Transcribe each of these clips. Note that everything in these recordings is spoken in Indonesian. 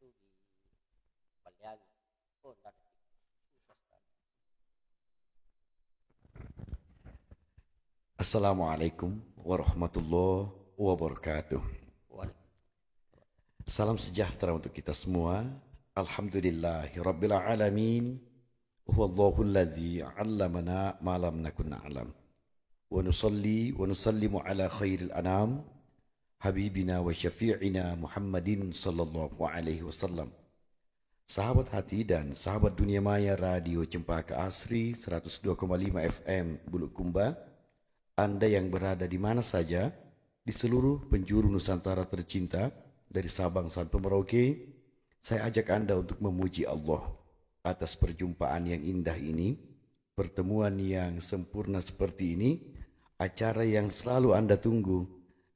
itu di Baliagi. Oh, tidak ada susah sekali. Assalamualaikum warahmatullahi wabarakatuh. Wal- Salam sejahtera untuk kita semua. Alhamdulillahi rabbil alamin. Huwallahu allazi 'allamana ma lam nakun na'lam. Wa nusalli wa nusallimu ala khairil anam habibina wa syafi'ina Muhammadin sallallahu alaihi wasallam. Sahabat hati dan sahabat dunia maya Radio Cempaka Asri 102,5 FM Bulukumba, Anda yang berada di mana saja di seluruh penjuru Nusantara tercinta dari Sabang sampai Merauke, saya ajak Anda untuk memuji Allah atas perjumpaan yang indah ini, pertemuan yang sempurna seperti ini, acara yang selalu Anda tunggu,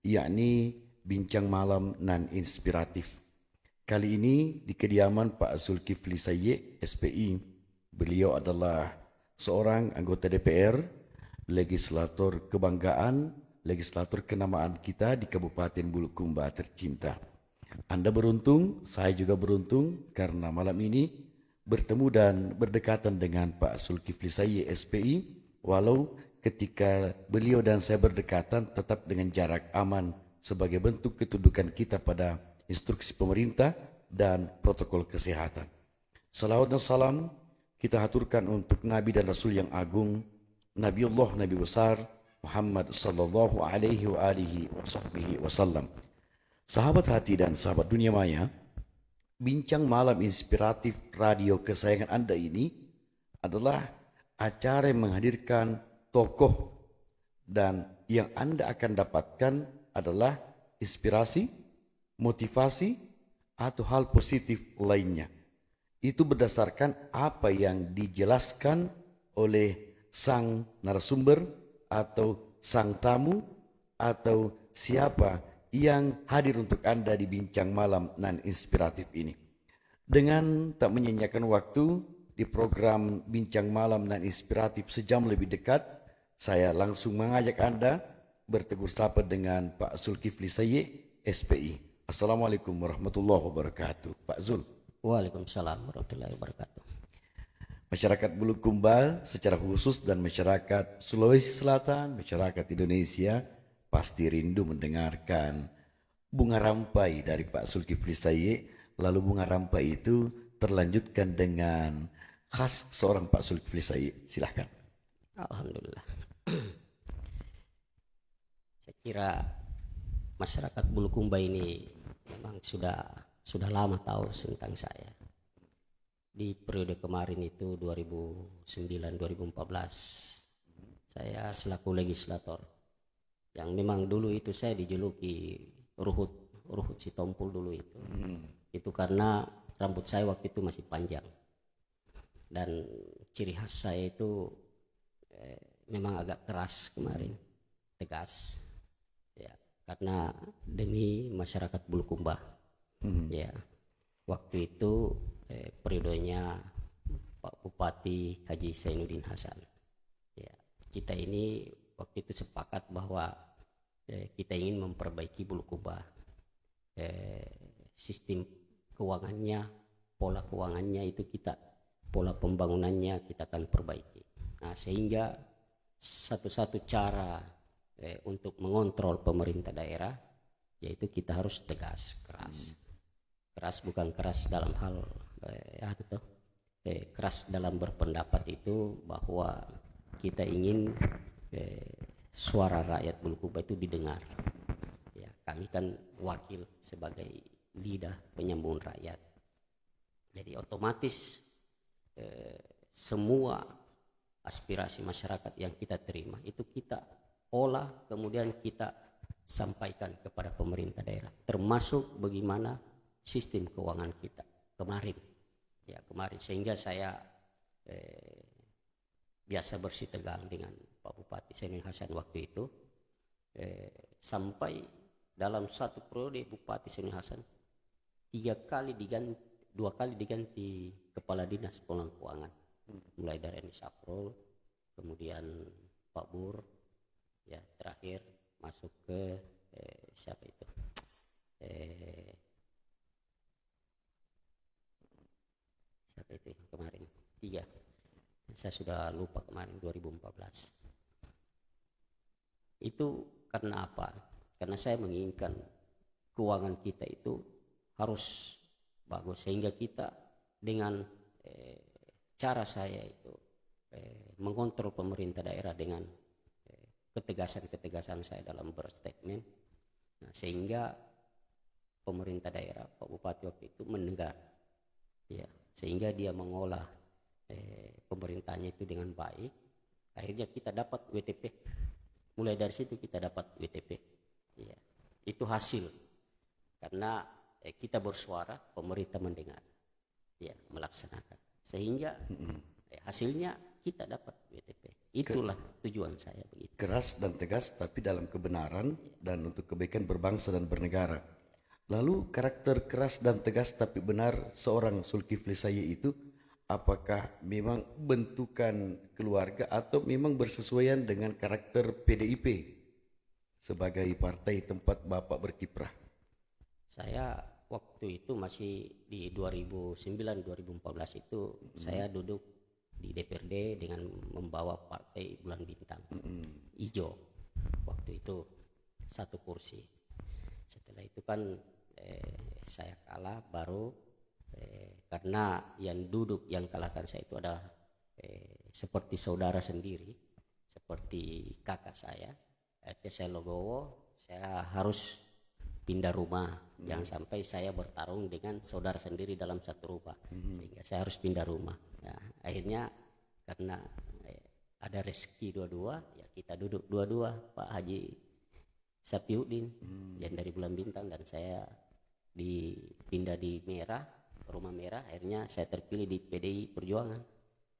yakni bincang malam nan inspiratif. Kali ini di kediaman Pak Zulkifli Sayyid, SPI. Beliau adalah seorang anggota DPR, legislator kebanggaan, legislator kenamaan kita di Kabupaten Bulukumba tercinta. Anda beruntung, saya juga beruntung karena malam ini bertemu dan berdekatan dengan Pak Zulkifli Sayyid, SPI, walau ketika beliau dan saya berdekatan tetap dengan jarak aman sebagai bentuk ketundukan kita pada instruksi pemerintah dan protokol kesehatan. Salawat dan salam kita haturkan untuk Nabi dan Rasul yang agung, Nabiullah Nabi besar Muhammad sallallahu alaihi wa alihi wasallam. Sahabat hati dan sahabat dunia maya, bincang malam inspiratif radio kesayangan Anda ini adalah acara yang menghadirkan tokoh dan yang Anda akan dapatkan adalah inspirasi, motivasi, atau hal positif lainnya. Itu berdasarkan apa yang dijelaskan oleh sang narasumber atau sang tamu atau siapa yang hadir untuk Anda di bincang malam nan inspiratif ini. Dengan tak menyanyiakan waktu di program bincang malam nan inspiratif sejam lebih dekat, saya langsung mengajak Anda bertegur sapa dengan Pak Zulkifli Sayyid, SPI. Assalamualaikum warahmatullahi wabarakatuh. Pak Zul. Waalaikumsalam warahmatullahi wabarakatuh. Masyarakat Bulukumba secara khusus dan masyarakat Sulawesi Selatan, masyarakat Indonesia pasti rindu mendengarkan bunga rampai dari Pak Zulkifli Sayyid. Lalu bunga rampai itu terlanjutkan dengan khas seorang Pak Zulkifli Sayyid. Silahkan. Alhamdulillah. Saya kira masyarakat Bulukumba ini memang sudah lama tahu tentang saya. Di periode kemarin itu 2009-2014 saya selaku legislator yang memang dulu itu saya dijuluki Ruhut Sitompul dulu itu. Itu karena rambut saya waktu itu masih panjang dan ciri khas saya itu memang agak keras kemarin, tegas ya, karena demi masyarakat Bulukumba. Ya, waktu itu periodenya Pak Bupati Haji Zainuddin Hasan. Ya, kita ini waktu itu sepakat bahwa kita ingin memperbaiki Bulukumba. Sistem keuangannya, pola keuangannya itu pola pembangunannya kita akan perbaiki. Nah, sehingga satu-satu cara untuk mengontrol pemerintah daerah yaitu kita harus tegas, keras bukan keras dalam hal keras dalam berpendapat itu bahwa kita ingin suara rakyat Bulukumba itu didengar. Ya, kami kan wakil sebagai lidah penyambung rakyat. Jadi otomatis semua aspirasi masyarakat yang kita terima itu kita olah kemudian kita sampaikan kepada pemerintah daerah, termasuk bagaimana sistem keuangan kita kemarin, sehingga saya biasa bersih tegang dengan Pak Bupati Zainuddin Hasan waktu itu, sampai dalam satu periode Bupati Zainuddin Hasan 2 kali diganti kepala dinas pengelola keuangan, mulai dari Eni Saprol, kemudian Pak Bur, ya terakhir masuk ke siapa itu 2003. Saya sudah lupa kemarin 2014. Itu karena apa? Karena saya menginginkan keuangan kita itu harus bagus, sehingga kita dengan cara saya itu mengontrol pemerintah daerah dengan ketegasan-ketegasan saya dalam berstatement. Nah, sehingga pemerintah daerah, Pak Bupati waktu itu mendengar, ya, sehingga dia mengolah pemerintahnya itu dengan baik. Akhirnya kita dapat WTP. Mulai dari situ kita dapat WTP. Ya, itu hasil karena kita bersuara, pemerintah mendengar, ya, melaksanakan, sehingga hasilnya kita dapat WTP. Itulah tujuan saya begitu. Keras dan tegas tapi dalam kebenaran dan untuk kebaikan berbangsa dan bernegara. Lalu karakter keras dan tegas tapi benar seorang Zulkifli Sayyid itu apakah memang bentukan keluarga atau memang bersesuaian dengan karakter PDIP sebagai partai tempat Bapak berkiprah? Saya waktu itu masih di 2009-2014 itu saya duduk di DPRD dengan membawa partai Bulan Bintang hijau. Waktu itu 1 kursi. Setelah itu kan saya kalah, baru karena yang kalahkan saya itu adalah seperti saudara sendiri, seperti kakak saya. Akhirnya saya legowo, saya harus pindah rumah. Jangan sampai saya bertarung dengan saudara sendiri dalam satu rumah, sehingga saya harus pindah rumah. Nah, akhirnya karena ada rezeki dua-dua, ya kita duduk dua-dua, Pak Haji Sapiuddin yang dari Bulan Bintang dan saya dipindah di Merah, rumah Merah. Akhirnya saya terpilih di PDI Perjuangan.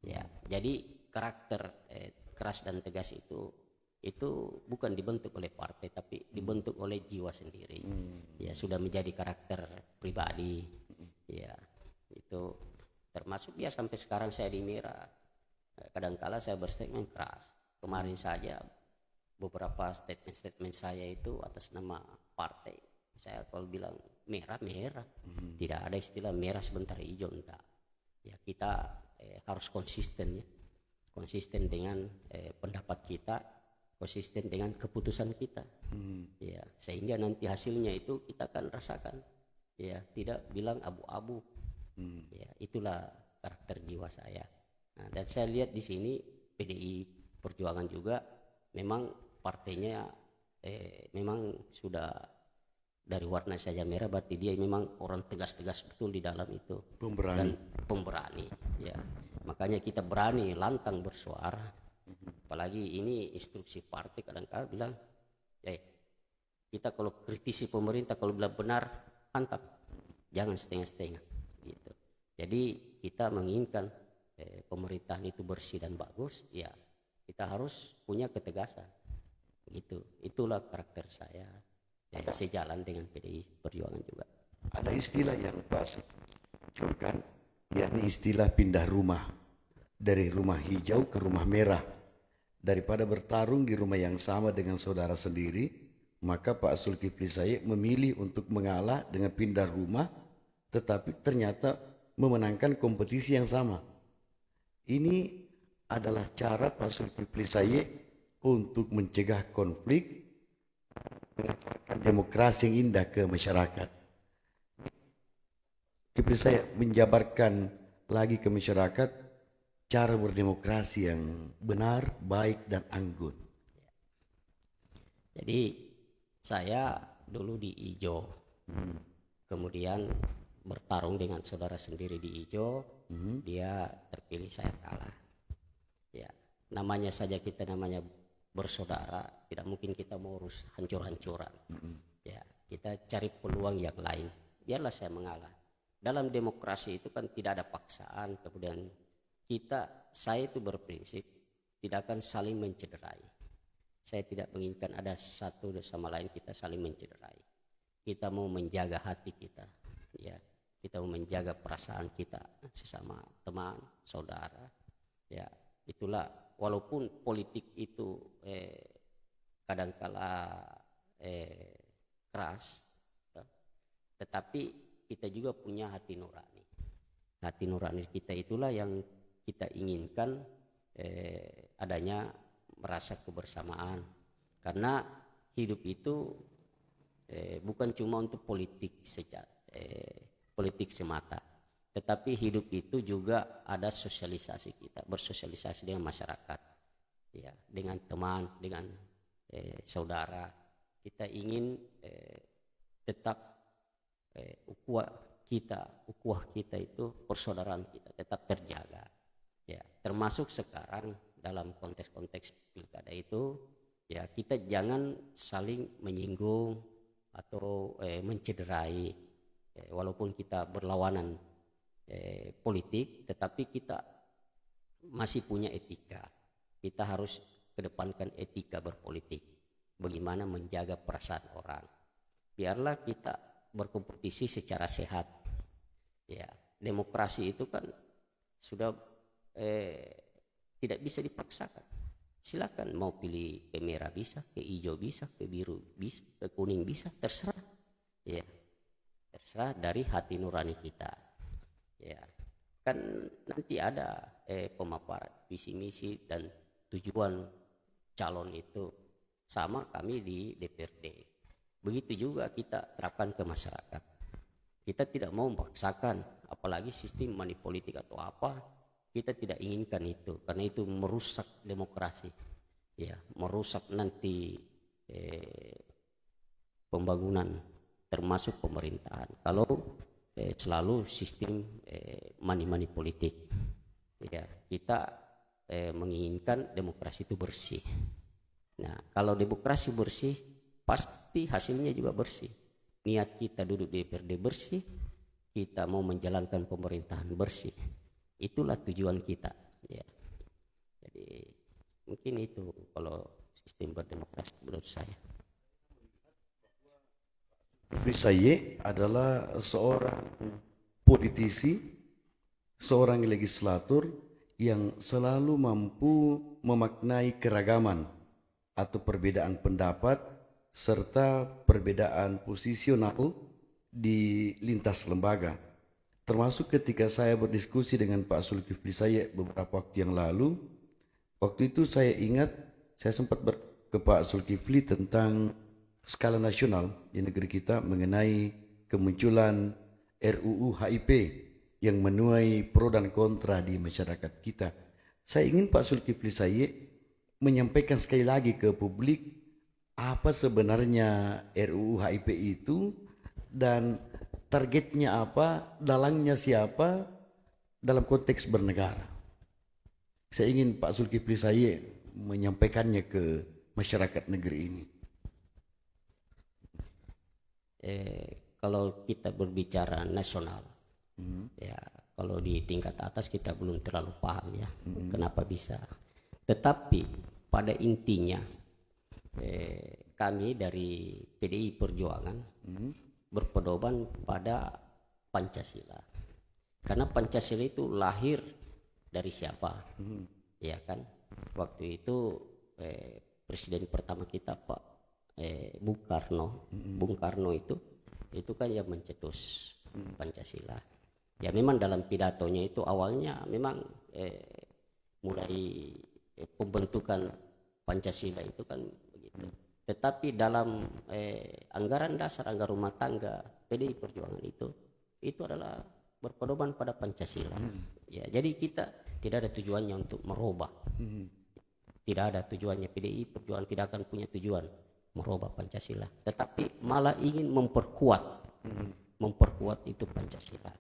Ya, jadi karakter keras dan tegas itu bukan dibentuk oleh partai tapi dibentuk oleh jiwa sendiri. Ya, sudah menjadi karakter pribadi. Ya, itu termasuk ya sampai sekarang saya di Merah. Kadangkala saya berstatement keras. Kemarin saja beberapa statement saya itu atas nama partai. Saya kalau bilang merah, tidak ada istilah merah sebentar hijau, enggak. Ya, kita harus konsisten, ya, konsisten dengan pendapat kita, konsisten dengan keputusan kita, ya, sehingga nanti hasilnya itu kita akan rasakan, ya, tidak bilang abu-abu, ya, itulah karakter jiwa saya. Nah, dan saya lihat di sini PDI Perjuangan juga memang partainya memang sudah dari warna saja merah, berarti dia memang orang tegas-tegas betul di dalam itu, pemberani. dan pemberani, ya, makanya kita berani lantang bersuara. Apalagi ini instruksi partai, kadang-kadang bilang kita kalau kritisi pemerintah, kalau bilang benar mantap, jangan setengah-setengah gitu. Jadi kita menginginkan pemerintahan itu bersih dan bagus, ya kita harus punya ketegasan gitu. Itulah karakter saya, ya, sejalan dengan PDI Perjuangan juga. Ada istilah yang Pak munculkan, yakni istilah pindah rumah, dari rumah hijau ke rumah merah. Daripada bertarung di rumah yang sama dengan saudara sendiri, maka Pak Zulkifli Sayyid memilih untuk mengalah dengan pindah rumah, tetapi ternyata memenangkan kompetisi yang sama. Ini adalah cara Pak Zulkifli Sayyid untuk mencegah konflik, mengajarkan demokrasi yang indah ke masyarakat. Zulkifli Sayyid menjabarkan lagi ke masyarakat cara berdemokrasi yang benar, baik, dan anggun. Jadi saya dulu di Ijo, kemudian bertarung dengan saudara sendiri di Ijo, dia terpilih, saya kalah. Ya, namanya saja kita namanya bersaudara, tidak mungkin kita mau urus hancur-hancuran. Ya, kita cari peluang yang lain. Biarlah saya mengalah. Dalam demokrasi itu kan tidak ada paksaan, kemudian saya itu berprinsip tidak akan saling mencederai. Saya tidak menginginkan ada satu sama lain kita saling mencederai. Kita mau menjaga hati kita, ya. Kita mau menjaga perasaan kita sesama teman, saudara. Ya, itulah, walaupun politik itu kadangkala keras, tetapi kita juga punya hati nurani. Hati nurani kita itulah yang kita inginkan adanya merasa kebersamaan, karena hidup itu bukan cuma untuk politik semata, tetapi hidup itu juga ada sosialisasi, kita bersosialisasi dengan masyarakat, ya, dengan teman, dengan saudara. Kita ingin tetap ukhuwah kita itu, persaudaraan kita tetap terjaga, ya, termasuk sekarang dalam konteks-konteks pilkada itu, ya, kita jangan saling menyinggung atau mencederai, walaupun kita berlawanan politik, tetapi kita masih punya etika. Kita harus kedepankan etika berpolitik, bagaimana menjaga perasaan orang. Biarlah kita berkompetisi secara sehat, ya. Demokrasi itu kan sudah tidak bisa dipaksakan. Silakan mau pilih ke merah bisa, ke hijau bisa, ke biru bisa, ke kuning bisa, terserah, ya, terserah dari hati nurani kita, ya. Kan nanti ada pemaparan visi misi dan tujuan calon itu sama kami di DPRD. Begitu juga kita terapkan ke masyarakat. Kita tidak mau memaksakan, apalagi sistem money politik atau apa. Kita tidak inginkan itu, karena itu merusak demokrasi, ya, merusak nanti pembangunan termasuk pemerintahan. Kalau selalu sistem money politik, ya, kita menginginkan demokrasi itu bersih. Nah, kalau demokrasi bersih, pasti hasilnya juga bersih. Niat kita duduk di DPRD bersih, kita mau menjalankan pemerintahan bersih. Itulah tujuan kita, ya. Jadi mungkin itu kalau sistem berdemokrasi menurut saya. Saya adalah seorang politisi, seorang legislator yang selalu mampu memaknai keragaman atau perbedaan pendapat serta perbedaan posisional di lintas lembaga. Termasuk ketika saya berdiskusi dengan Pak Zulkifli Sayyid beberapa waktu yang lalu. Waktu itu saya ingat saya sempat ke Pak Zulkifli tentang skala nasional di negeri kita mengenai kemunculan RUU HIP yang menuai pro dan kontra di masyarakat kita. Saya ingin Pak Zulkifli Sayyid menyampaikan sekali lagi ke publik apa sebenarnya RUU HIP itu dan targetnya apa, dalangnya siapa dalam konteks bernegara. Saya ingin Pak Zulkifli Sayyid menyampaikannya ke masyarakat negeri ini. Kalau kita berbicara nasional, ya, kalau di tingkat atas kita belum terlalu paham, ya, kenapa bisa. Tetapi pada intinya kami dari PDI Perjuangan berpedoman pada Pancasila, karena Pancasila itu lahir dari siapa, ya kan? Waktu itu presiden pertama kita Pak Bung Karno itu kan yang mencetus Pancasila. Ya, memang dalam pidatonya itu awalnya memang mulai pembentukan Pancasila itu kan begitu. Tetapi dalam anggaran dasar, anggaran rumah tangga PDI Perjuangan itu adalah berpedoman pada Pancasila. Ya, jadi kita tidak ada tujuannya untuk merubah. Tidak ada tujuannya, PDI Perjuangan tidak akan punya tujuan merubah Pancasila, tetapi malah ingin memperkuat itu Pancasila.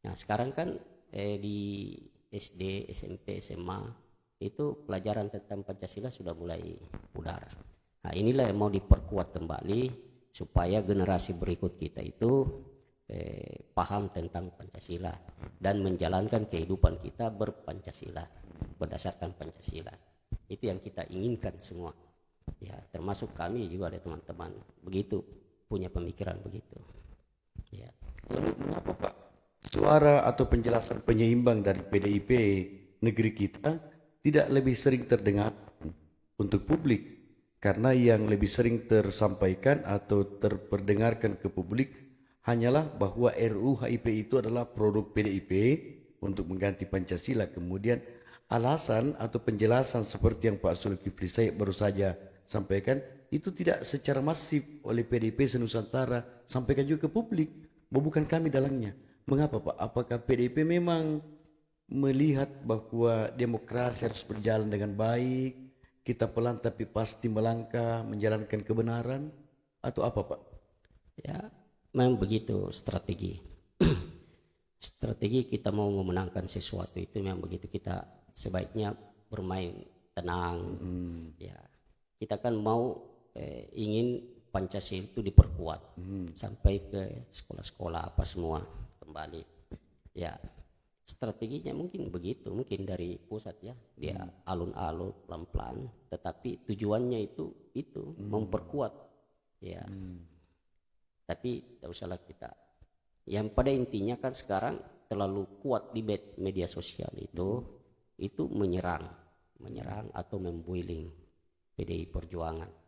Nah, sekarang kan di SD, SMP, SMA itu pelajaran tentang Pancasila sudah mulai pudar. Nah, inilah yang mau diperkuat kembali supaya generasi berikut kita itu paham tentang Pancasila dan menjalankan kehidupan kita berpancasila, berdasarkan Pancasila. Itu yang kita inginkan semua. Ya, termasuk kami juga ada teman-teman begitu, punya pemikiran begitu. Ya. Lalu mengapa Pak suara atau penjelasan penyeimbang dari PDIP negeri kita tidak lebih sering terdengar untuk publik? Karena yang lebih sering tersampaikan atau terperdengarkan ke publik hanyalah bahwa RUU HIP itu adalah produk PDIP untuk mengganti Pancasila. Kemudian alasan atau penjelasan seperti yang Pak Zulkifli Said baru saja sampaikan itu tidak secara masif oleh PDIP Senusantara sampaikan juga ke publik bahwa bukan kami dalangnya. Mengapa Pak? Apakah PDIP memang melihat bahwa demokrasi harus berjalan dengan baik, kita pelan tapi pasti melangkah menjalankan kebenaran, atau apa Pak? Ya, memang begitu strategi. Strategi kita mau memenangkan sesuatu itu memang begitu, kita sebaiknya bermain tenang. Ya, kita kan mau ingin Pancasila itu diperkuat sampai ke sekolah-sekolah apa semua kembali. Ya, strateginya mungkin begitu, mungkin dari pusat ya, dia alun-alun pelan-pelan, tetapi tujuannya itu memperkuat ya. Tapi tidak usahlah kita, yang pada intinya kan sekarang terlalu kuat di media sosial itu menyerang atau membuiling PDI Perjuangan.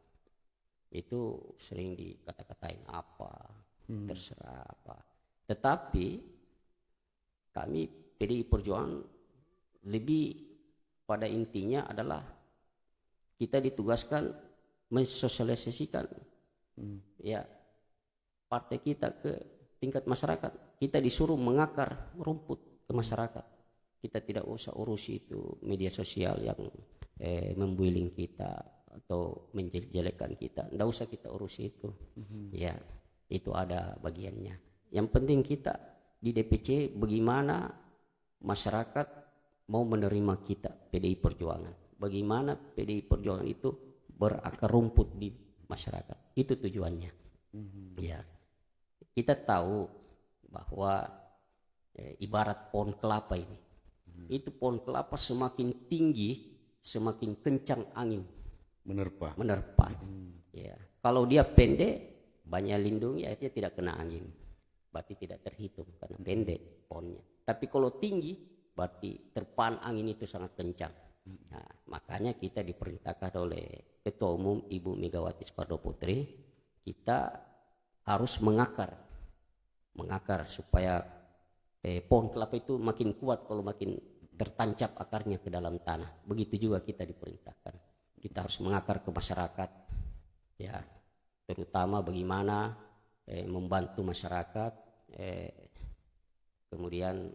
Itu sering dikata-katain apa, terserah apa. Tetapi kami PDI Perjuangan lebih pada intinya adalah kita ditugaskan mensosialisasikan ya partai kita ke tingkat masyarakat. Kita disuruh mengakar rumput ke masyarakat. Kita tidak usah urusi itu media sosial yang membuiling kita atau menjelek-jelekan kita. Tidak usah kita urusi itu. Ya, itu ada bagiannya. Yang penting kita di DPC bagaimana masyarakat mau menerima kita PDI Perjuangan. Bagaimana PDI Perjuangan itu berakar rumput di masyarakat. Itu tujuannya. Ya. Kita tahu bahwa ibarat pohon kelapa ini. Itu pohon kelapa semakin tinggi, semakin kencang angin Menerpa. Ya. Kalau dia pendek, banyak lindung ya dia tidak kena angin. Berarti tidak terhitung karena pendek pohonnya. Tapi kalau tinggi, berarti terpaan angin itu sangat kencang. Nah, makanya kita diperintahkan oleh Ketua Umum Ibu Megawati Soekarno Putri, kita harus mengakar supaya pohon kelapa itu makin kuat kalau makin tertancap akarnya ke dalam tanah. Begitu juga kita diperintahkan. Kita harus mengakar ke masyarakat, ya, terutama bagaimana membantu masyarakat. Kemudian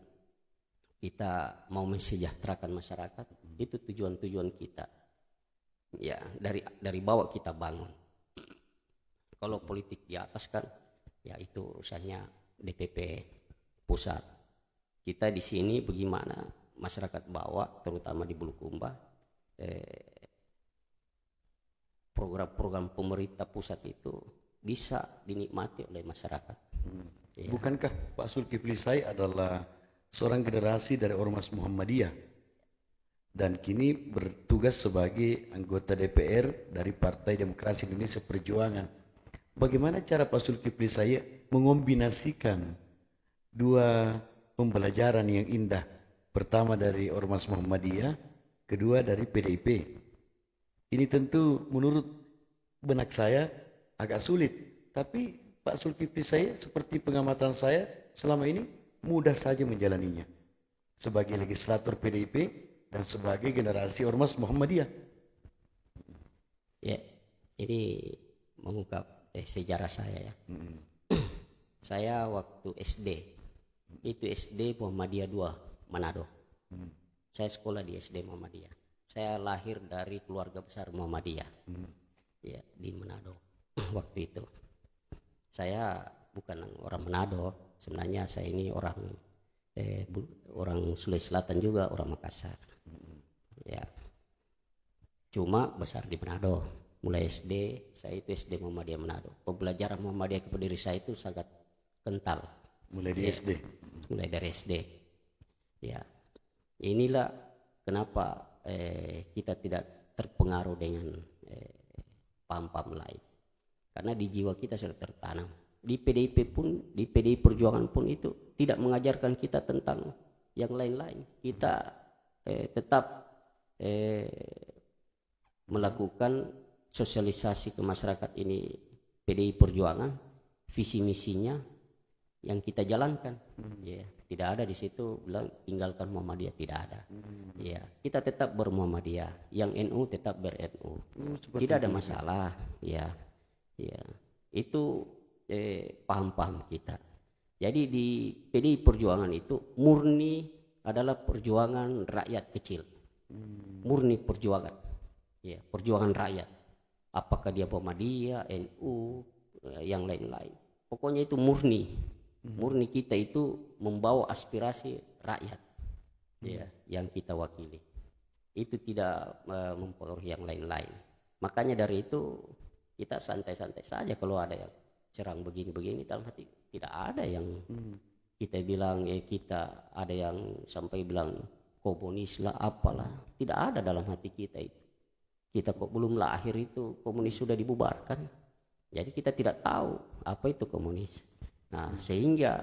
kita mau mensejahterakan masyarakat. Itu tujuan-tujuan kita. Ya, dari bawah kita bangun. Kalau politik di atas kan, ya itu urusannya DPP pusat. Kita di sini bagaimana masyarakat bawah, terutama di Bulukumba, program-program pemerintah pusat itu bisa dinikmati oleh masyarakat. Ya. Bukankah Pak Zulkifli Said adalah seorang generasi dari Ormas Muhammadiyah dan kini bertugas sebagai anggota DPR dari Partai Demokrasi Indonesia Perjuangan? Bagaimana cara Pak Zulkifli Said mengombinasikan dua pembelajaran yang indah? Pertama dari Ormas Muhammadiyah, kedua dari PDIP. Ini tentu menurut benak saya agak sulit. Tapi Pak Zulkifli Said seperti pengamatan saya selama ini mudah saja menjalaninya. Sebagai legislator PDIP dan sebagai generasi Ormas Muhammadiyah. Ya, ini mengungkap sejarah saya ya. Saya waktu SD, itu SD Muhammadiyah 2 Manado. Saya sekolah di SD Muhammadiyah. Saya lahir dari keluarga besar Muhammadiyah, ya, di Manado. Waktu itu saya bukan orang Manado, sebenarnya saya ini orang Sulawesi Selatan juga, orang Makassar. Ya, cuma besar di Manado. Mulai SD, saya itu SD Muhammadiyah Manado. Pembelajaran Muhammadiyah kepada diri saya itu sangat kental. Mulai di SD. Mulai dari SD. Ya, inilah kenapa kita tidak terpengaruh dengan paham-paham lain. Karena di jiwa kita sudah tertanam. Di PDIP pun, di PDI Perjuangan pun itu tidak mengajarkan kita tentang yang lain-lain. Kita tetap melakukan sosialisasi ke masyarakat ini PDI Perjuangan, visi misinya yang kita jalankan. Ya, tidak ada di situ bilang tinggalkan Muhammadiyah, tidak ada. Ya, kita tetap bermuhammadiyah, yang NU tetap ber-NU. Tidak ada masalah. Ya, ya. Itu paham-paham kita. Jadi di PDI Perjuangan itu murni adalah perjuangan rakyat kecil. Murni perjuangan. Ya, perjuangan rakyat. Apakah dia Muhammadiyah, NU, yang lain-lain. Pokoknya itu murni. Murni kita itu membawa aspirasi rakyat. Ya, yang kita wakili. Itu tidak mempengaruhi yang lain-lain. Makanya dari itu kita santai-santai saja kalau ada yang serang begini-begini, dalam hati tidak ada yang kita bilang kita ada yang sampai bilang komunis lah apalah, tidak ada dalam hati kita itu. Kita kok belum lahir itu komunis sudah dibubarkan, jadi kita tidak tahu apa itu komunis. Nah, sehingga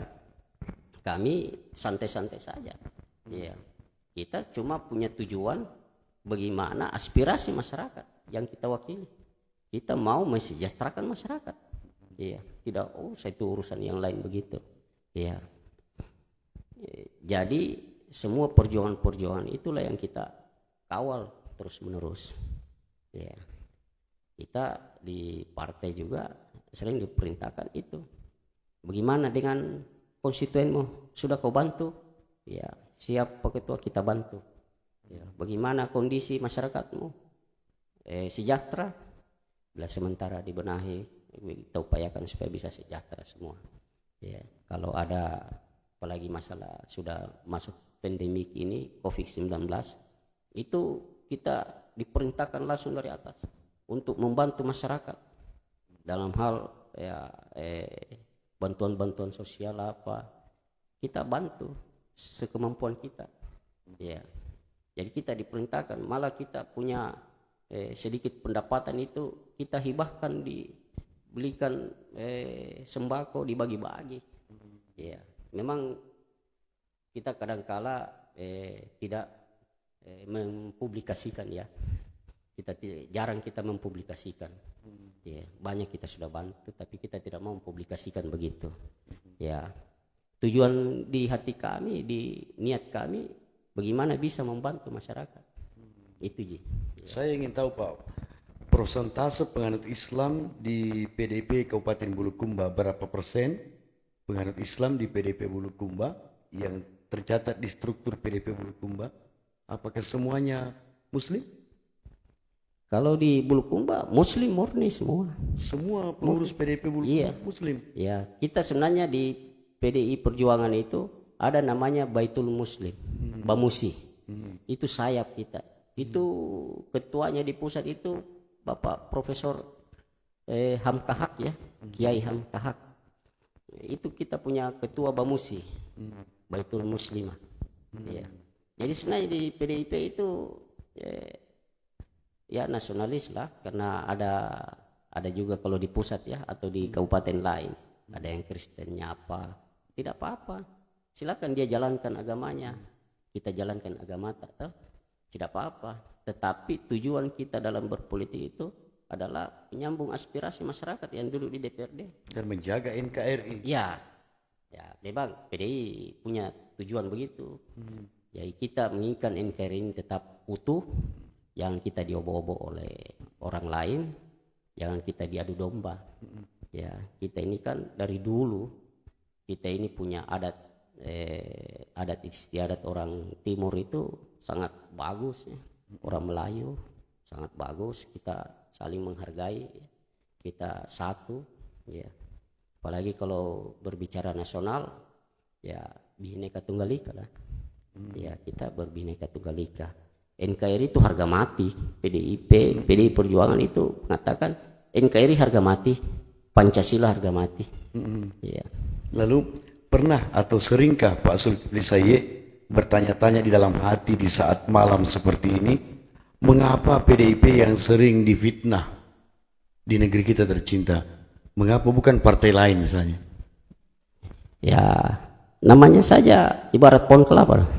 kami santai-santai saja. Ya, kita cuma punya tujuan bagaimana aspirasi masyarakat yang kita wakili. Kita mau mensejahterakan masyarakat. Iya, tidak saya itu urusan yang lain begitu. Iya. Jadi semua perjuangan-perjuangan itulah yang kita kawal terus-menerus. Ya. Kita di partai juga sering diperintahkan itu. Bagaimana dengan konstituenmu? Sudah kau bantu? Ya, siap Pak Ketua, kita bantu. Ya, bagaimana kondisi masyarakatmu? Sejahtera? Bila sementara dibenahi, kita upayakan supaya bisa sejahtera semua. Ya, kalau ada apalagi masalah sudah masuk pandemik ini COVID-19, itu kita diperintahkan langsung dari atas untuk membantu masyarakat dalam hal ya bantuan-bantuan sosial apa, kita bantu sekemampuan kita. Ya, jadi kita diperintahkan, malah kita punya sedikit pendapatan itu kita hibahkan, dibelikan sembako, dibagi-bagi. Ya, memang kita kadangkala tidak mempublikasikan ya. Jarang kita mempublikasikan. Ya, banyak kita sudah bantu tapi kita tidak mau mempublikasikan begitu. Ya. Tujuan di hati kami, di niat kami bagaimana bisa membantu masyarakat. Itu Ji. Ya. Saya ingin tahu Pak, persentase penganut Islam di PDIP Kabupaten Bulukumba berapa persen? Penganut Islam di PDIP Bulukumba yang tercatat di struktur PDIP Bulukumba, apakah semuanya Muslim? Kalau di Bulukumba Muslim murni semua. Semua pengurus PDIP Bulukumba Iya. Muslim. Ya, kita sebenarnya di PDI Perjuangan itu ada namanya Baitul Muslim, Bamusi. Itu sayap kita. Itu ketuanya di pusat itu Bapak Profesor Hamkahak ya, Kiai Hamkahak. Itu kita punya ketua Bamusi, Baitul Muslimah. Ya. Jadi sebenarnya di PDIP itu ya nasionalis lah, karena ada juga kalau di pusat ya atau di kabupaten lain ada yang Kristennya apa, tidak apa-apa, silakan dia jalankan agamanya, kita jalankan agama tidak apa-apa. Tetapi tujuan kita dalam berpolitik itu adalah menyambung aspirasi masyarakat yang duduk di DPRD Dan menjaga NKRI. ya memang PDI punya tujuan begitu. Jadi kita menginginkan NKRI ini tetap utuh, jangan kita diobok-obok oleh orang lain, jangan kita diadu domba. Ya, kita ini kan dari dulu kita ini punya adat istiadat orang Timur itu sangat bagus ya. Orang Melayu sangat bagus, kita saling menghargai, kita satu ya. Apalagi kalau berbicara nasional ya Bhinneka Tunggal Ika lah. Ya, kita berbhinneka tunggal ika. NKRI itu harga mati. PDI Perjuangan itu mengatakan NKRI harga mati, Pancasila harga mati. Ya. Lalu pernah atau seringkah Pak Zulkifli Sayyid bertanya-tanya di dalam hati di saat malam seperti ini, mengapa PDIP yang sering difitnah di negeri kita tercinta, mengapa bukan partai lain misalnya? Ya, namanya saja ibarat pohon kelapa.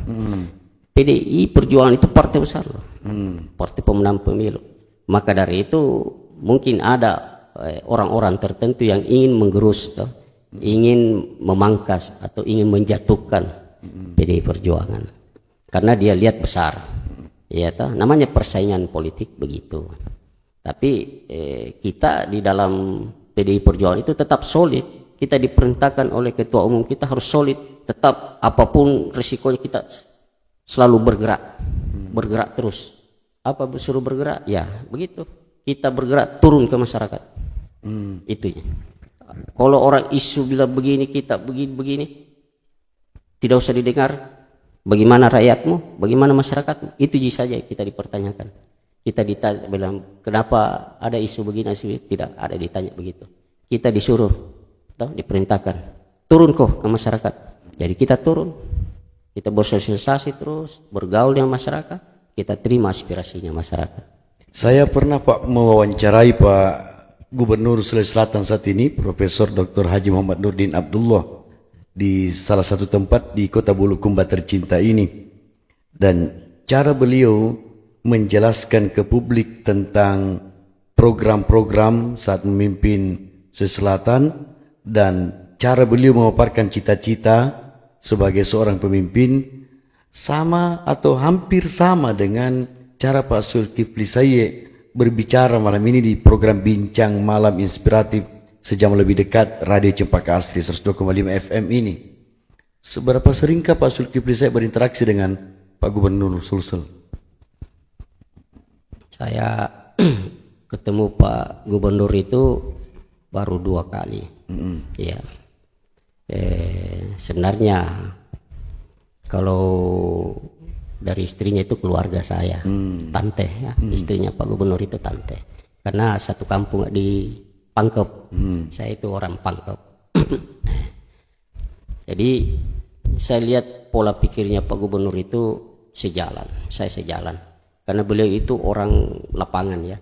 PDI Perjuangan itu partai besar loh. Partai pemenang pemilu. Maka dari itu mungkin ada orang-orang tertentu yang ingin menggerus ingin memangkas atau ingin menjatuhkan PDI Perjuangan karena dia lihat besar, ya toh, namanya persaingan politik begitu. Tapi kita di dalam PDI Perjuangan itu tetap solid. Kita diperintahkan oleh ketua umum kita harus solid, tetap apapun risikonya kita selalu bergerak terus. Apa suruh bergerak? Ya begitu. Kita bergerak turun ke masyarakat. Itunya. Kalau orang isu bilang begini, kita begini, tidak usah didengar. Bagaimana rakyatmu, bagaimana masyarakatmu, itu saja kita dipertanyakan. Kita ditanya, bilang kenapa ada isu begini, tidak ada ditanya begitu. Kita disuruh, diperintahkan turun kok ke masyarakat. Jadi kita turun, kita bersosialisasi terus, bergaul dengan masyarakat, kita terima aspirasinya masyarakat. Saya pernah Pak mewawancarai Pak Gubernur Sulawesi Selatan saat ini, Profesor Dr. Haji Muhammad Nurdin Abdullah, di salah satu tempat di kota Bulukumba tercinta ini. Dan cara beliau menjelaskan ke publik tentang program-program saat memimpin Sulawesi Selatan dan cara beliau memaparkan cita-cita sebagai seorang pemimpin sama atau hampir sama dengan cara Pak Zulkifli Said berbicara malam ini di program Bincang Malam Inspiratif sejam lebih dekat Radio Cempaka Asri 102,5 FM ini. Seberapa seringkah Pak Zulkifli Said berinteraksi dengan Pak Gubernur Sulsel? Saya ketemu Pak Gubernur itu baru 2 kali. Ya. Sebenarnya kalau dari istrinya itu keluarga saya, tante ya, istrinya Pak Gubernur itu tante. Karena satu kampung di Pangkep, saya itu orang Pangkep. Jadi saya lihat pola pikirnya Pak Gubernur itu sejalan, saya sejalan. Karena beliau itu orang lapangan ya,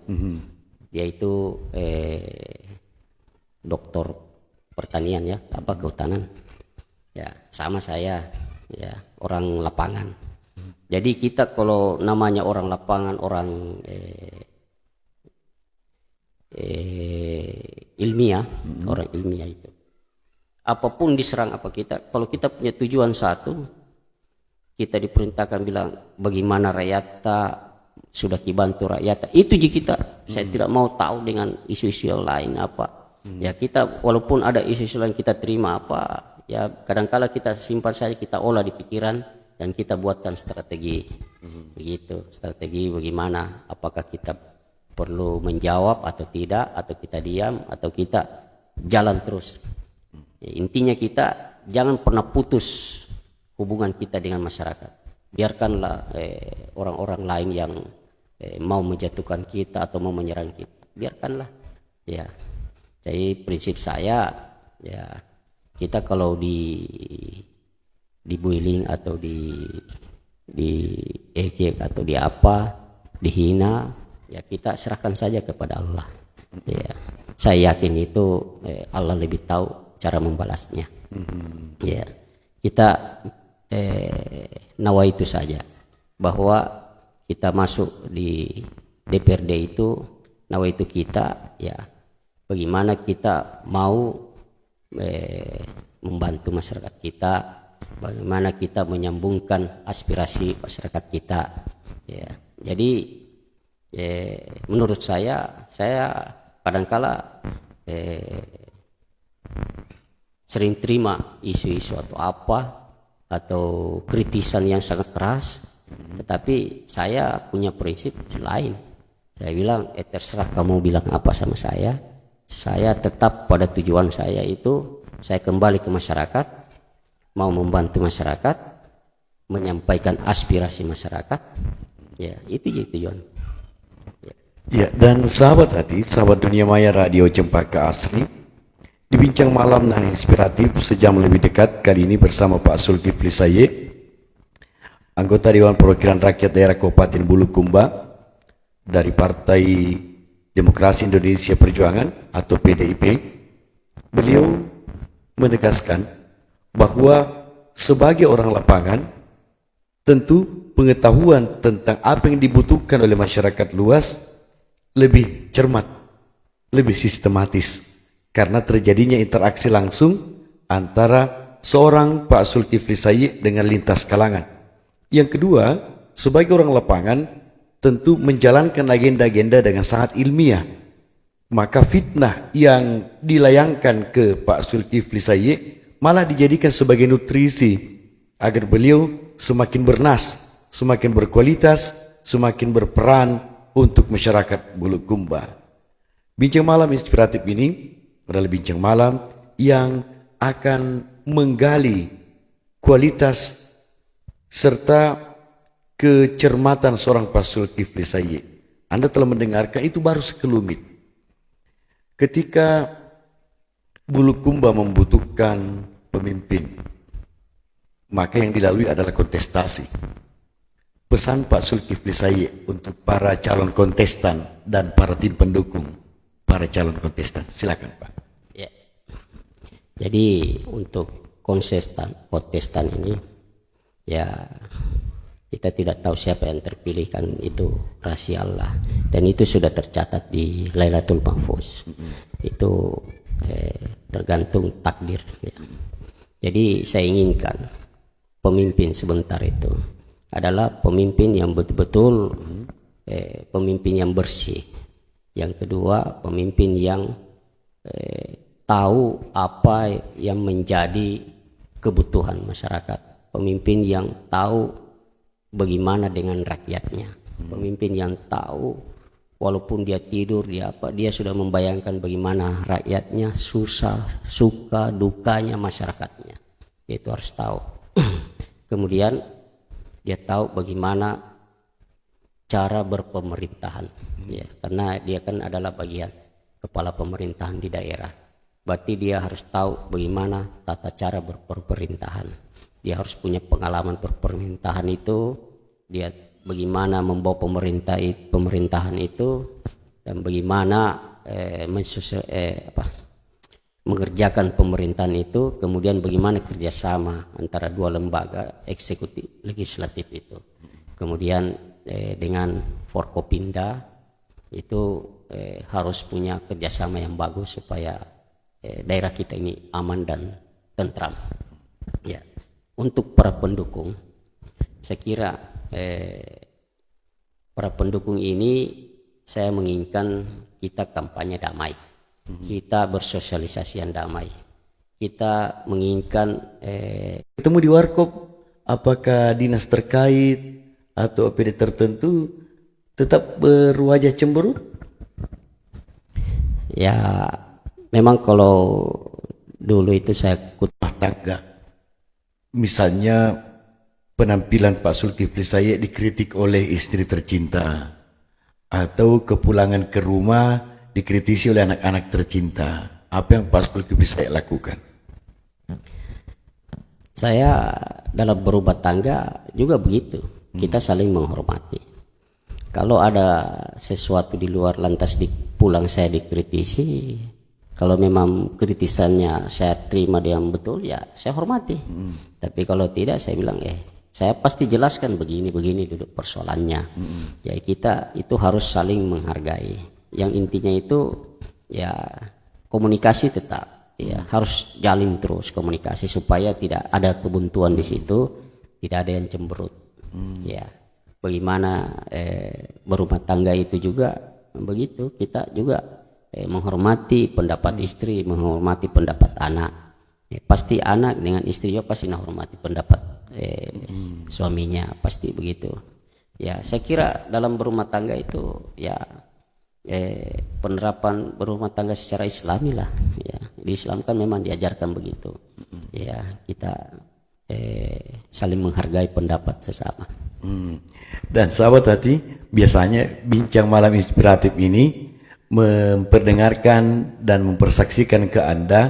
dia itu doktor pertanian ya, apa kehutanan, ya sama saya ya orang lapangan. Jadi kita kalau namanya orang lapangan, orang ilmiah, orang ilmiah itu, apapun diserang apa kita, kalau kita punya tujuan satu, kita diperintahkan bilang bagaimana rakyat sudah dibantu rakyat, itu je kita. Saya tidak mau tahu dengan isu-isu yang lain apa. Ya kita walaupun ada isu-isu lain kita terima apa, ya kadangkala kita simpan saja, kita olah di pikiran. Dan kita buatkan strategi, begitu. Strategi bagaimana? Apakah kita perlu menjawab atau tidak, atau kita diam, atau kita jalan terus. Ya, intinya kita jangan pernah putus hubungan kita dengan masyarakat. Biarkanlah orang-orang lain yang mau menjatuhkan kita atau mau menyerang kita, biarkanlah. Ya, jadi prinsip saya, ya kita kalau dibuiling atau di ejek atau di apa, dihina, ya kita serahkan saja kepada Allah. Ya, saya yakin itu Allah lebih tahu cara membalasnya. Ya, kita nawa itu saja, bahwa kita masuk di DPRD itu, nawa itu kita ya bagaimana kita mau membantu masyarakat kita, bagaimana kita menyambungkan aspirasi masyarakat kita. Ya, jadi menurut saya kadangkala sering terima isu-isu atau apa, atau kritisan yang sangat keras, tetapi saya punya prinsip lain. Saya bilang terserah kamu bilang apa sama saya tetap pada tujuan saya itu, saya kembali ke masyarakat, mau membantu masyarakat, menyampaikan aspirasi masyarakat. Ya, itu jadi tujuan. Ya, dan sahabat hati, sahabat Dunia Maya Radio Cempaka Asri, di Bincang Malam dan Inspiratif sejam lebih dekat kali ini bersama Pak Zulkifli Said, anggota Dewan Perwakilan Rakyat Daerah Kabupaten Bulukumba dari Partai Demokrasi Indonesia Perjuangan atau PDIP. Beliau menegaskan bahwa sebagai orang lapangan, tentu pengetahuan tentang apa yang dibutuhkan oleh masyarakat luas lebih cermat, lebih sistematis, karena terjadinya interaksi langsung antara seorang Pak Zulkifli Sayyid dengan lintas kalangan. Yang kedua, sebagai orang lapangan tentu menjalankan agenda-agenda dengan sangat ilmiah. Maka fitnah yang dilayangkan ke Pak Zulkifli Sayyid malah dijadikan sebagai nutrisi agar beliau semakin bernas, semakin berkualitas, semakin berperan untuk masyarakat Bulukumba. Bincang malam inspiratif ini adalah bincang malam yang akan menggali kualitas serta kecermatan seorang Pak Zulkifli Sayyid. Anda telah mendengarkan itu baru sekelumit. Ketika Bulukumba membutuhkan pemimpin, maka yang dilalui adalah kontestasi. Pesan Pak Zulkifli Sayyid untuk para calon kontestan dan para tim pendukung para calon kontestan. Silakan Pak. Ya. Jadi untuk kontestan ini ya kita tidak tahu siapa yang terpilih, kan itu rahasia Allah, dan itu sudah tercatat di Lailatul Mahfuz. Itu tergantung takdir ya. Jadi saya inginkan pemimpin sebentar itu adalah pemimpin yang betul-betul pemimpin yang bersih. Yang kedua, pemimpin yang tahu apa yang menjadi kebutuhan masyarakat. Pemimpin yang tahu bagaimana dengan rakyatnya. Pemimpin yang tahu walaupun dia tidur, dia sudah membayangkan bagaimana rakyatnya susah, suka, dukanya masyarakatnya. Dia itu harus tahu. Kemudian dia tahu bagaimana cara berpemerintahan, ya, karena dia kan adalah bagian kepala pemerintahan di daerah. Berarti dia harus tahu bagaimana tata cara berpemerintahan. Dia harus punya pengalaman berpemerintahan itu, dia bagaimana membawa pemerintahan itu, dan bagaimana mengerjakan pemerintahan itu, kemudian bagaimana kerjasama antara dua lembaga eksekutif legislatif itu, kemudian dengan Forkopimda itu harus punya kerjasama yang bagus supaya daerah kita ini aman dan tentram. Ya, untuk para pendukung, saya kira para pendukung ini saya menginginkan kita kampanye damai. Kita bersosialisasi yang damai. Kita menginginkan ketemu di warkop, apakah dinas terkait atau OPD tertentu tetap berwajah cemberut? Ya, memang kalau dulu itu saya rumah tangga, misalnya penampilan Pak Zulkifli Sayyid dikritik oleh istri tercinta, atau kepulangan ke rumah dikritisi oleh anak-anak tercinta, apa yang Pak Zulkifli Sayyid lakukan? Saya dalam berumah tangga juga begitu. Kita saling menghormati. Kalau ada sesuatu di luar lantas pulang saya dikritisi, kalau memang kritisannya saya terima yang betul, ya saya hormati. Tapi kalau tidak, saya bilang saya pasti jelaskan begini duduk persoalannya. Ya, kita itu harus saling menghargai. Yang intinya itu ya komunikasi tetap, ya harus jalin terus komunikasi supaya tidak ada kebuntuan di situ, tidak ada yang cemberut. Ya, bagaimana berumah tangga itu juga begitu, kita juga menghormati pendapat istri, menghormati pendapat anak. Pasti anak dengan istri juga pasti menghormati pendapat suaminya, pasti begitu. Ya, saya kira dalam berumah tangga itu ya penerapan berumah tangga secara Islami lah. Ya, di Islam kan memang diajarkan begitu. Ya, kita saling menghargai pendapat sesama. Dan sahabat hati, biasanya bincang malam inspiratif ini memperdengarkan dan mempersaksikan ke Anda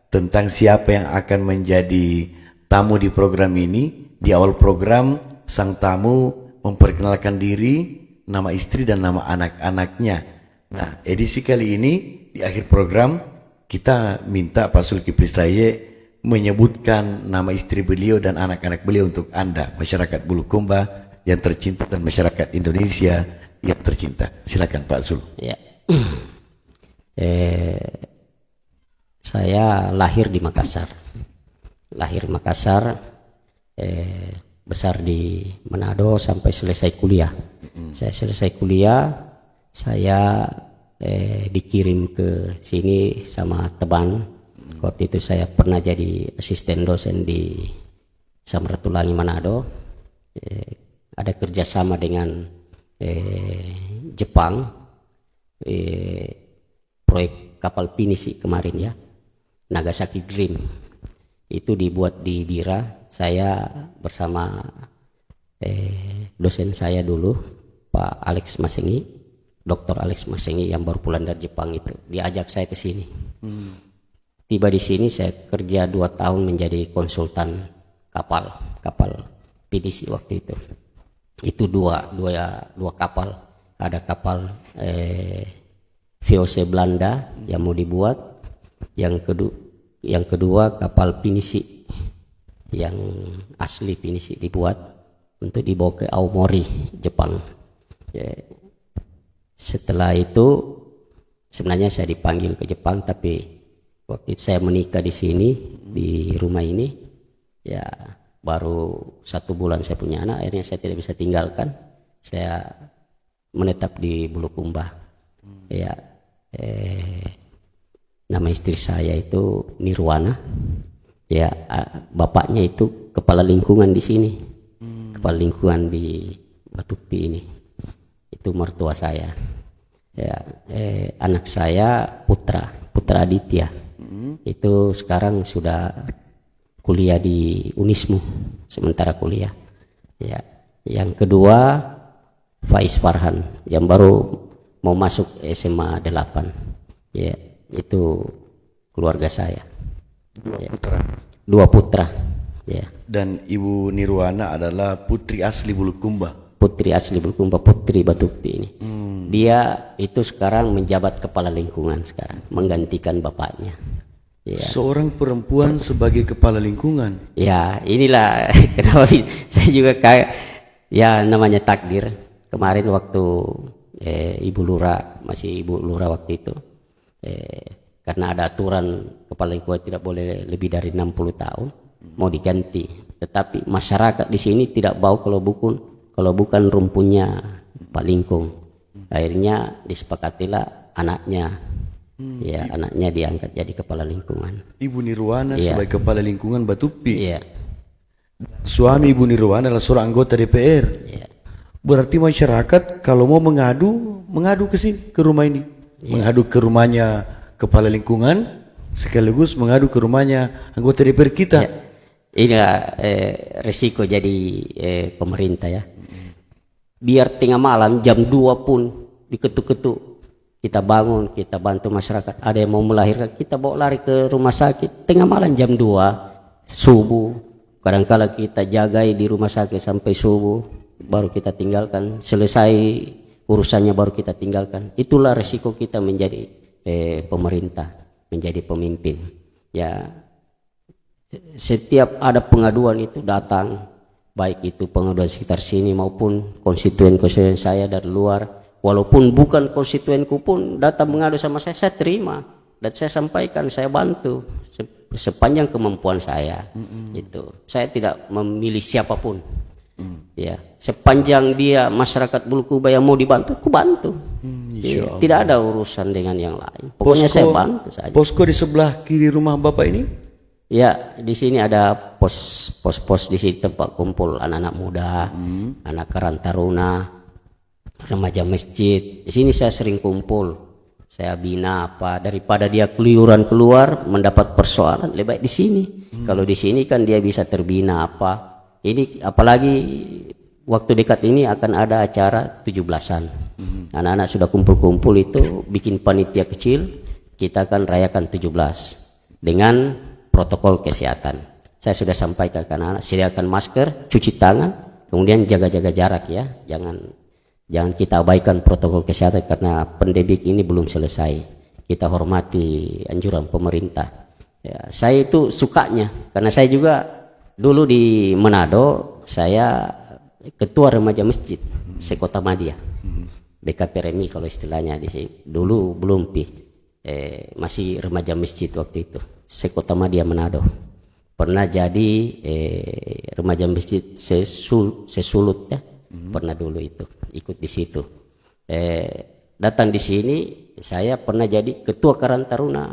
tentang siapa yang akan menjadi tamu di program ini. Di awal program, sang tamu memperkenalkan diri, nama istri dan nama anak-anaknya. Nah, edisi kali ini di akhir program kita minta Pak Zulkifli Sayyid menyebutkan nama istri beliau dan anak-anak beliau untuk Anda, masyarakat Bulukumba yang tercinta dan masyarakat Indonesia yang tercinta. Silakan Pak Zul. Ya. Saya lahir di Makassar. lahir Makassar, besar di Manado sampai selesai kuliah. Saya selesai kuliah, saya dikirim ke sini sama teman. Waktu itu saya pernah jadi asisten dosen di Samratulangi Manado. Ada kerjasama dengan Jepang, proyek kapal pinisi kemarin ya, Nagasaki Dream. Itu dibuat di Bira. Saya bersama dosen saya dulu, Pak Alex Masengi, Dr. Alex Masengi yang baru pulang dari Jepang itu. Diajak saya ke sini. Tiba di sini saya kerja 2 tahun menjadi konsultan kapal pinisi waktu itu. Itu dua kapal. Ada kapal VOC Belanda yang mau dibuat. Yang kedua kapal pinisi yang asli pinisi dibuat untuk dibawa ke Aomori, Jepang. Setelah itu sebenarnya saya dipanggil ke Jepang, tapi waktu itu saya menikah di sini di rumah ini ya, baru 1 bulan saya punya anak, akhirnya saya tidak bisa tinggalkan. Saya menetap di Bulukumba. Ya, nama istri saya itu Nirwana. Ya, bapaknya itu kepala lingkungan di sini. Kepala lingkungan di Batupi ini. Itu mertua saya. Ya, anak saya Putra Aditya. Itu sekarang sudah kuliah di Unismu, sementara kuliah. Ya, yang kedua Faiz Farhan yang baru mau masuk SMA 8. Ya, itu keluarga saya. Dua putra. Ya. Dan Ibu Nirwana adalah putri asli Bulukumba. Putri asli Bulukumba, putri Batupi ini. Dia itu sekarang menjabat kepala lingkungan sekarang, menggantikan bapaknya. Ya. Seorang perempuan sebagai kepala lingkungan. Ya, inilah kenapa saya juga kayak ya, namanya takdir. Kemarin waktu Ibu Lurah, masih Ibu Lurah waktu itu, karena ada aturan kepala lingkungan tidak boleh lebih dari 60 tahun, mau diganti. Tetapi masyarakat di sini tidak bau kalau bukan rumpunya Pak Lingkung. Akhirnya disepakatilah anaknya. Ya, anaknya diangkat jadi kepala lingkungan. Ibu Nirwana sebagai kepala lingkungan Batupi. Iya. Suami Ibu Nirwana adalah seorang anggota DPR. Iya. Berarti masyarakat kalau mau mengadu ke sini, ke rumah ini. Mengadu ke rumahnya kepala lingkungan, sekaligus mengadu ke rumahnya anggota DPR kita. Ya. Inilah resiko jadi pemerintah ya. Biar tengah malam jam 2 pun diketuk-ketuk, kita bangun, kita bantu masyarakat. Ada yang mau melahirkan, kita bawa lari ke rumah sakit. Tengah malam jam 2 subuh, kadang-kala kita jagai di rumah sakit sampai subuh, baru kita tinggalkan. Selesai urusannya baru kita tinggalkan. Itulah resiko kita menjadi pemerintah, menjadi pemimpin. Ya, setiap ada pengaduan itu datang, baik itu pengaduan sekitar sini maupun konstituen-konstituen saya dari luar. Walaupun bukan konstituenku pun datang mengadu sama saya terima dan saya sampaikan, saya bantu sepanjang kemampuan saya. Itu saya tidak memilih siapapun. Ya, sepanjang dia masyarakat Bulukumba yang mau dibantu, aku bantu. Ya, tidak ada urusan dengan yang lain. Pokoknya saya bantu saja. Posko di sebelah kiri rumah Bapak ini? Ya, di sini ada pos di sini tempat kumpul anak-anak muda, anak Karang Taruna, remaja masjid. Di sini saya sering kumpul. Saya bina apa, daripada dia keluyuran keluar mendapat persoalan, lebih baik di sini. Kalau di sini kan dia bisa terbina apa. Ini apalagi waktu dekat ini akan ada acara 17-an. Anak-anak sudah kumpul-kumpul itu bikin panitia kecil, kita akan rayakan 17 dengan protokol kesehatan. Saya sudah sampaikan ke anak-anak, sediakan masker, cuci tangan, kemudian jaga-jaga jarak ya. Jangan kita abaikan protokol kesehatan karena pandemi ini belum selesai. Kita hormati anjuran pemerintah. Ya, saya itu sukanya karena saya juga dulu di Manado, saya ketua remaja masjid sekota Madia. BKPRMI kalau istilahnya di sini. Dulu belum masih remaja masjid waktu itu. Sekota Madia Manado. pernah jadi remaja masjid Sesulut ya, pernah dulu itu ikut di situ. Datang di sini saya pernah jadi ketua Karang Taruna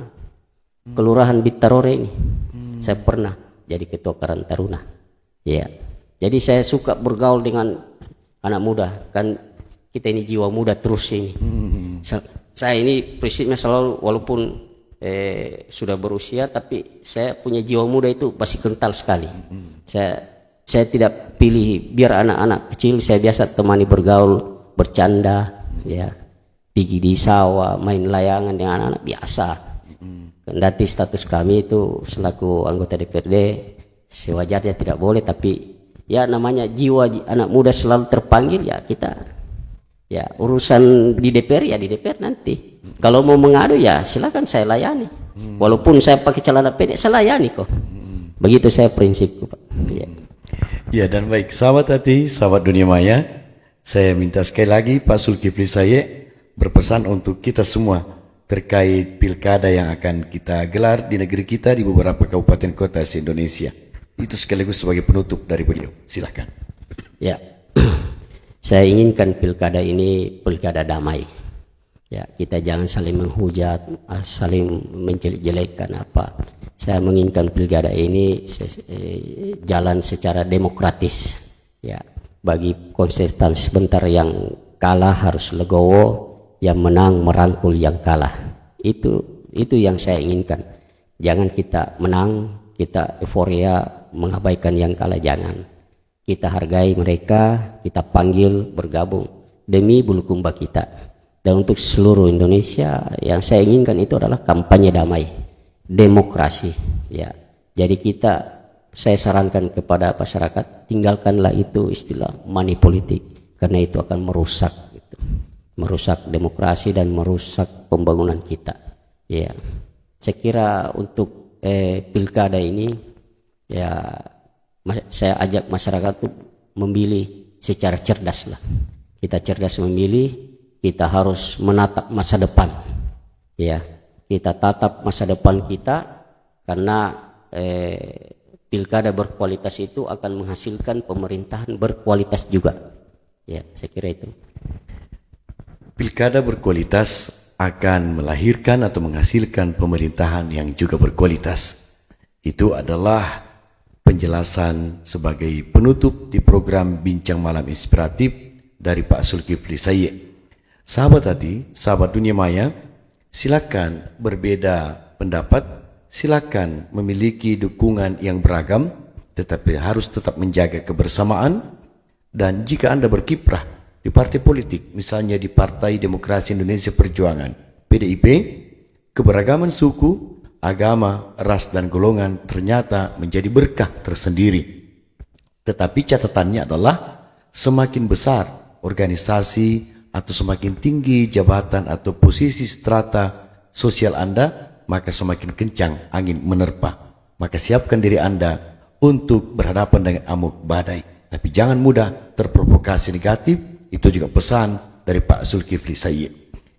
Kelurahan Bitarore ini. Saya pernah jadi ketua Karang Taruna. Ya. Jadi saya suka bergaul dengan anak muda, kan kita ini jiwa muda terus ini. Saya ini prinsipnya selalu walaupun sudah berusia tapi saya punya jiwa muda itu masih kental sekali. Saya tidak pilih biar anak-anak kecil, saya biasa temani bergaul, bercanda, ya, pergi di sawah, main layangan dengan anak-anak biasa. Kendati status kami itu selaku anggota DPRD sewajarnya tidak boleh, tapi ya namanya jiwa anak muda selalu terpanggil, ya kita ya urusan di DPR ya di DPR nanti. Kalau mau mengadu ya silakan saya layani. Walaupun saya pakai celana pendek saya layani kok. Begitu saya prinsipku, Pak. Ya. Ya, dan baik sahabat hati, sahabat dunia maya, saya minta sekali lagi Pak Zulkifli Sayyid berpesan untuk kita semua terkait pilkada yang akan kita gelar di negeri kita di beberapa kabupaten kota se-Indonesia. Itu sekaligus sebagai penutup dari beliau. Silakan. Ya. Saya inginkan pilkada ini pilkada damai. Ya, kita jangan saling menghujat, saling menjelek-jelekkan apa. Saya menginginkan pilkada ini jalan secara demokratis. Ya, bagi kontestan sebentar yang kalah harus legowo, yang menang merangkul yang kalah. Itu yang saya inginkan. Jangan kita menang, kita euforia mengabaikan yang kalah, jangan. Kita hargai mereka, kita panggil bergabung demi bulukumba kita. Dan untuk seluruh Indonesia yang saya inginkan itu adalah kampanye damai, demokrasi. Ya, jadi saya sarankan kepada masyarakat, tinggalkanlah itu istilah money politik, karena itu akan merusak, gitu. Merusak demokrasi dan merusak pembangunan kita. Ya, saya kira untuk pilkada ini, ya saya ajak masyarakat untuk memilih secara cerdas lah. Kita cerdas memilih. Kita harus menatap masa depan, ya. Kita tatap masa depan kita, karena pilkada berkualitas itu akan menghasilkan pemerintahan berkualitas juga. Ya, saya kira itu. Pilkada berkualitas akan melahirkan atau menghasilkan pemerintahan yang juga berkualitas. Itu adalah penjelasan sebagai penutup di program Bincang Malam Inspiratif dari Pak Zulkifli Sayyid. Sahabat hati, sahabat dunia maya, silakan berbeda pendapat, silakan memiliki dukungan yang beragam, tetapi harus tetap menjaga kebersamaan. Dan jika Anda berkiprah di partai politik, misalnya di Partai Demokrasi Indonesia Perjuangan, PDIP, keberagaman suku, agama, ras, dan golongan ternyata menjadi berkah tersendiri. Tetapi catatannya adalah semakin besar organisasi atau semakin tinggi jabatan atau posisi strata sosial Anda, maka semakin kencang angin menerpa. Maka siapkan diri Anda untuk berhadapan dengan amuk badai. Tapi jangan mudah terprovokasi negatif. Itu juga pesan dari Pak Zulkifli Sayyid.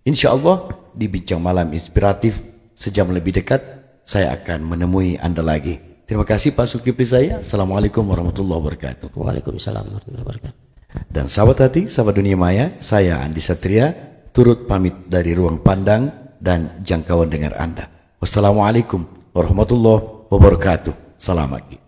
Insya Allah di Bincang Malam Inspiratif sejam lebih dekat saya akan menemui Anda lagi. Terima kasih Pak Zulkifli Sayyid. Assalamualaikum warahmatullahi wabarakatuh. Waalaikumsalam warahmatullahi wabarakatuh. Dan sahabat hati, sahabat dunia maya, saya Andi Satria turut pamit dari ruang pandang dan jangkauan dengar Anda. Wassalamualaikum warahmatullahi wabarakatuh. Salam lagi.